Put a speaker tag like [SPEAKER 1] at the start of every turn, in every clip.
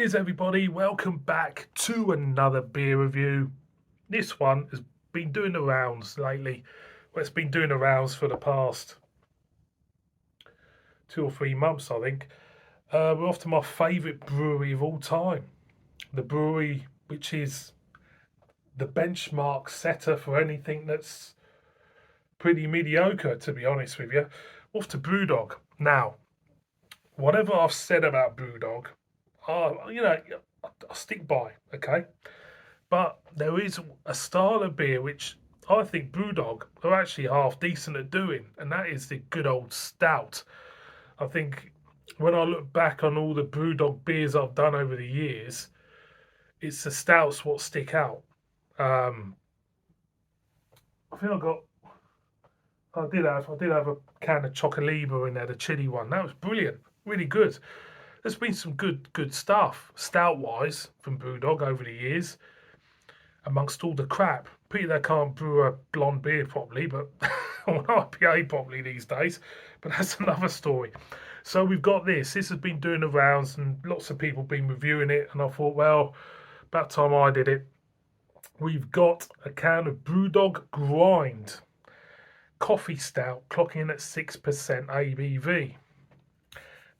[SPEAKER 1] Cheers everybody, welcome back to another beer review. This one has been doing the rounds lately. Well, it's been doing the rounds for the past 2 or 3 months, I think. We're off to my favourite brewery of all time. The brewery which is the benchmark setter for anything that's pretty mediocre, to be honest with you. We're off to BrewDog. Now, whatever I've said about BrewDog, I'll stick by, okay? But there is a style of beer which I think BrewDog are actually half decent at doing, and that is the good old stout. I think when I look back on all the BrewDog beers I've done over the years, it's the stouts what stick out. I think I did have a can of Chocolibra in there, the chili one. That was brilliant, really good. There's been some good stuff, stout wise, from BrewDog over the years. Amongst all the crap, pity they can't brew a blonde beer properly, but or an IPA properly these days. But that's another story. So we've got this. This has been doing the rounds, and lots of people been reviewing it. And I thought, well, about time I did it. We've got a can of BrewDog Grind coffee stout, clocking in at 6% ABV.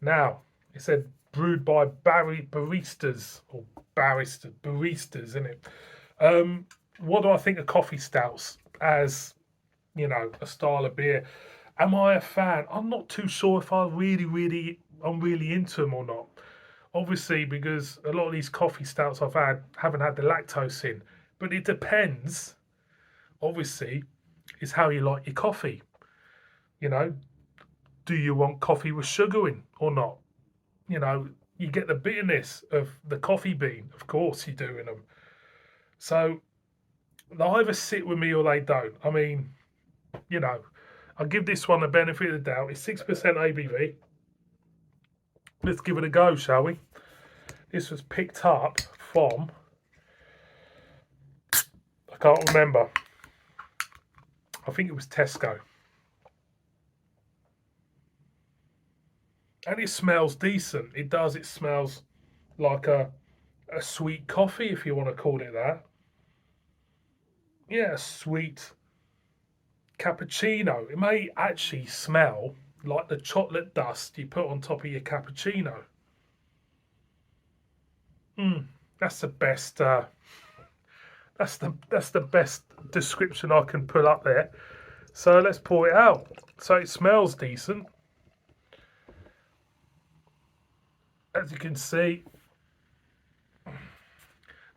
[SPEAKER 1] Now, it said brewed by baristas, isn't it? What do I think of coffee stouts as, a style of beer? Am I a fan? I'm not too sure if I'm really into them or not. Obviously, because a lot of these coffee stouts I've had haven't had the lactose in, but it depends. Obviously, is how you like your coffee. Do you want coffee with sugar in or not? You get the bitterness of the coffee bean, of course you do in them. So they either sit with me or they don't. I mean, I'll give this one the benefit of the doubt. It's 6% ABV. Let's give it a go, shall we? This was picked up from, I can't remember. I think it was Tesco. And it smells decent. It does. It smells like a sweet coffee, if you want to call it that. Yeah, a sweet cappuccino. It may actually smell like the chocolate dust you put on top of your cappuccino. That's the best. That's the best description I can put up there. So let's pour it out. So it smells decent. As you can see,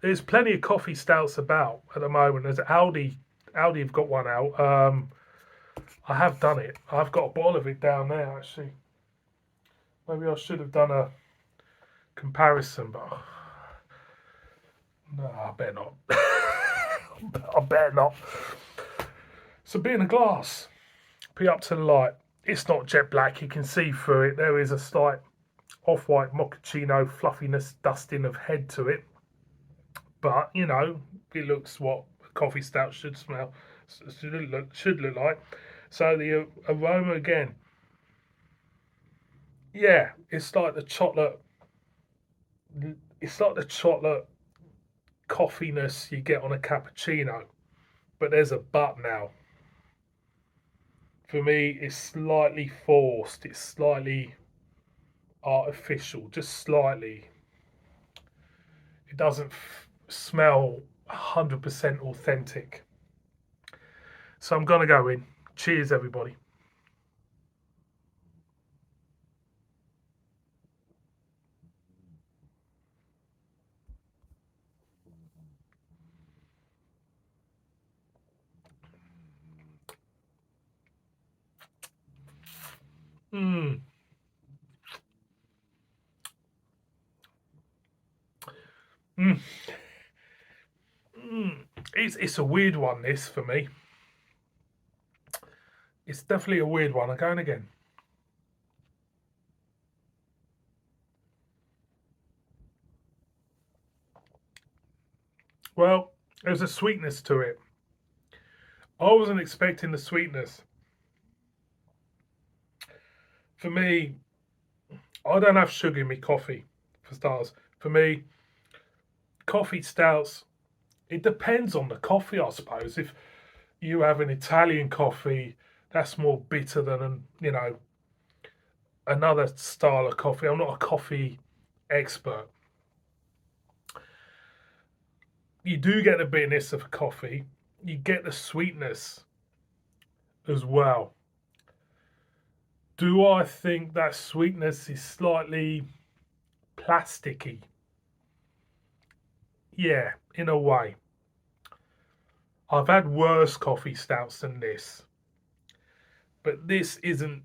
[SPEAKER 1] there's plenty of coffee stouts about at the moment. There's Aldi have got one out. I have done it. I've got a bottle of it down there, actually. Maybe I should have done a comparison, but no, I better not. I better not. So being a glass, be up to the light. It's not jet black. You can see through it. There is a slight off-white mochaccino fluffiness dusting of head to it. But, it looks what a coffee stout should smell, should look like. So the aroma again, yeah, it's like the chocolate coffeeness you get on a cappuccino. But there's a but now. For me, it's slightly forced. It's slightly artificial, just slightly. It doesn't smell 100% authentic. So I'm going to go in. Cheers, everybody. It's a weird one, this, for me. It's definitely a weird one. I'm going again. Well, there's a sweetness to it. I wasn't expecting the sweetness. For me, I don't have sugar in my coffee, for starters. For me, coffee stouts, it depends on the coffee, I suppose. If you have an Italian coffee, that's more bitter than, another style of coffee. I'm not a coffee expert. You do get the bitterness of coffee. You get the sweetness as well. Do I think that sweetness is slightly plasticky? Yeah, in a way. I've had worse coffee stouts than this, but this isn't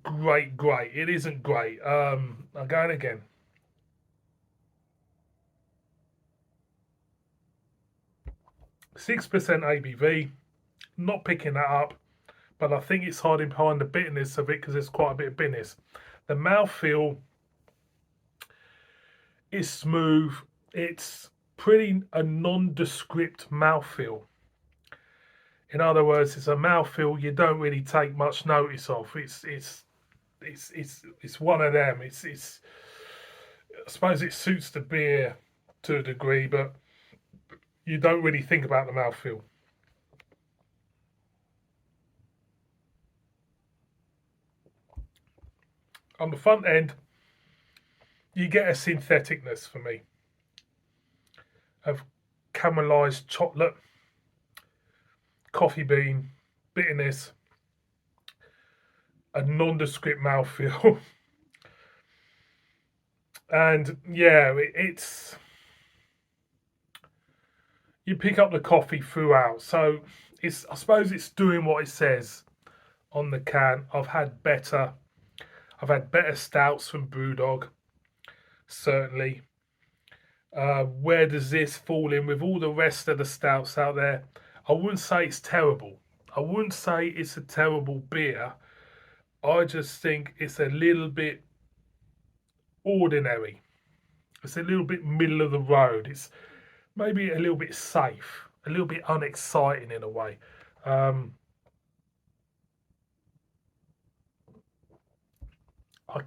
[SPEAKER 1] great. It isn't great. I'm going again. 6% ABV. Not picking that up, but I think it's hiding behind the bitterness of it because there's quite a bit of bitterness. The mouthfeel is smooth. It's pretty a nondescript mouthfeel. In other words, it's a mouthfeel you don't really take much notice of. It's one of them. I suppose it suits the beer to a degree, but you don't really think about the mouthfeel. On the front end, you get a syntheticness for me of caramelized chocolate, coffee bean, bitterness, a nondescript mouthfeel. And yeah, it's you pick up the coffee throughout. So I suppose it's doing what it says on the can. I've had better stouts from BrewDog, certainly. Where does this fall in with all the rest of the stouts out there? I wouldn't say it's terrible. I wouldn't say it's a terrible beer. I just think it's a little bit ordinary. It's a little bit middle of the road. It's maybe a little bit safe, a little bit unexciting in a way. I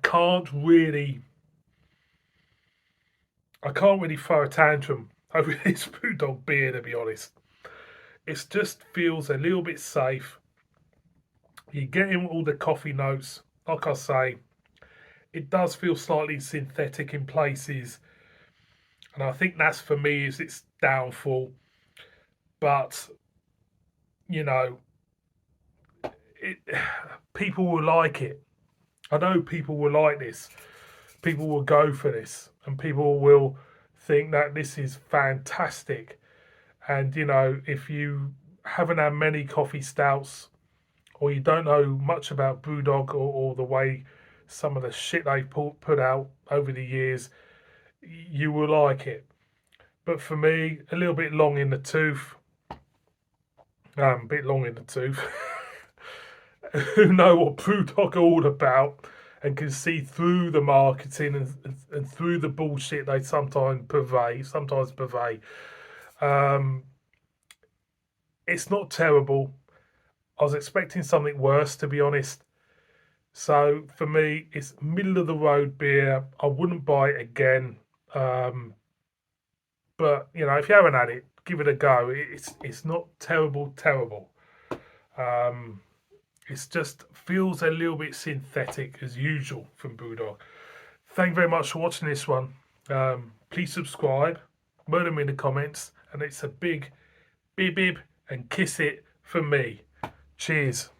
[SPEAKER 1] can't really throw a tantrum over this BrewDog beer, to be honest. It just feels a little bit safe. You're getting all the coffee notes. Like I say, it does feel slightly synthetic in places, and I think that's for me is its downfall. But people will like it. I know people will like this. People will go for this, and people will think that this is fantastic. And if you haven't had many coffee stouts, or you don't know much about BrewDog or the way some of the shit they've put out over the years, you will like it. But for me, a little bit long in the tooth. A bit long in the tooth. Who know what BrewDog are all about and can see through the marketing and through the bullshit they sometimes purvey. It's not terrible. I was expecting something worse, to be honest. So for me, it's middle of the road beer. I wouldn't buy it again. But if you haven't had it, give it a go. It's not terrible. It just feels a little bit synthetic as usual from BrewDog. Thank you very much for watching this one. Please subscribe, murder me in the comments, and it's a big bib and kiss it from me. Cheers.